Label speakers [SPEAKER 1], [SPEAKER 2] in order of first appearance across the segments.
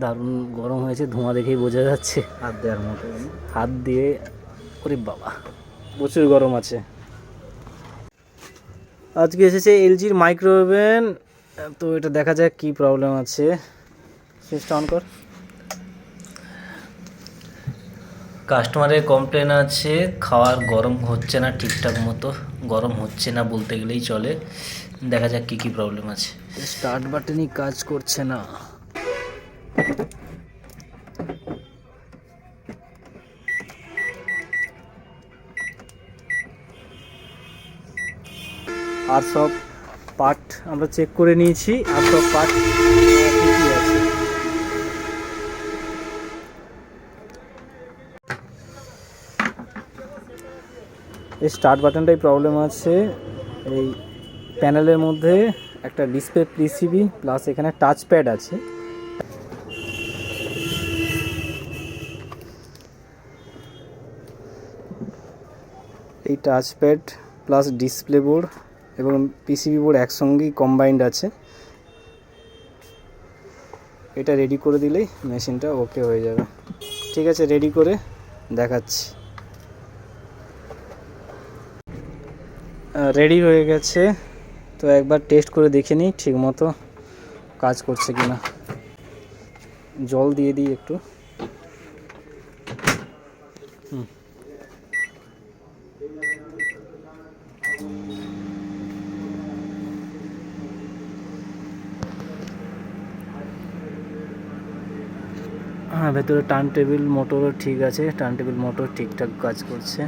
[SPEAKER 1] দারুণ গরম হয়েছে, ধোঁয়া দেখেই বোঝা যাচ্ছে।
[SPEAKER 2] হাত দেওয়ার মতো।
[SPEAKER 1] হাত দিয়ে, ওরে বাবা প্রচুর গরম আছে। আজকে এসেছে এলজির মাইক্রোওভেন, তো এটা দেখা যাক কি প্রবলেম আছে। সুইচটা অন কর। কাস্টমারের কমপ্লেন আছে খাওয়ার গরম হচ্ছে না ঠিকঠাক মতো, গরম হচ্ছে না বলতে গেলেই চলে। দেখা যাক কি কি প্রবলেম আছে। স্টার্ট বাটনই কাজ করছে না। আর সব পার্ট আমরা চেক করে নিয়েছি, আর সব পার্ট ঠিকই আছে। এই স্টার্ট বাটনটাই প্রবলেম আছে। এই প্যানেলের মধ্যে একটা ডিসপ্লে পিসিবি প্লাস এখানে টাচ প্যাড আছে। এই touch pad plus display board এবং পিসিবি বোর্ড একসঙ্গেই কম্বাইন্ড আছে। এটা রেডি করে দিলেই মেশিনটা ওকে হয়ে যাবে। ঠিক আছে, রেডি করে দেখাচ্ছি। রেডি হয়ে গেছে, তো একবার টেস্ট করে দেখে নিই ঠিক মতো কাজ করছে কিনা। জল দিয়ে দিই একটু। হ্যাঁ, ভেতরে টার্ন টেবিল মোটরও ঠিক আছে, টার্ন টেবিল মোটর ঠিকঠাক কাজ করছে।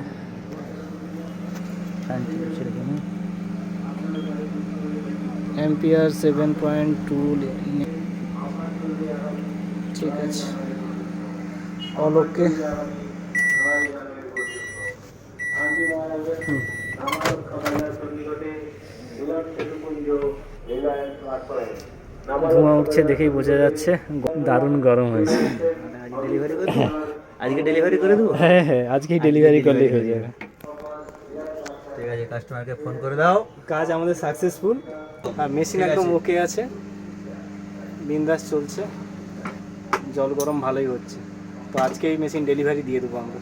[SPEAKER 1] অ্যাম্পিয়ার 7.2, ঠিক আছে, অল ওকে। ধোঁয়া উঠছে দেখেই বোঝা যাচ্ছে, দারুণ গরম হয়েছে।
[SPEAKER 2] আজকে ডেলিভারি করে দেবো।
[SPEAKER 1] হ্যাঁ হ্যাঁ, আজকেই ডেলিভারি করলেই হয়ে যাবে।
[SPEAKER 2] ঠিক আছে, কাস্টমারকে ফোন করে দাও।
[SPEAKER 1] কাজ আমাদের সাকসেসফুল, আর মেশিন একদম ওকে আছে, বিন্দাস চলছে, জল গরম ভালোই হচ্ছে। তো আজকেই মেশিন ডেলিভারি দিয়ে দেবো আমরা।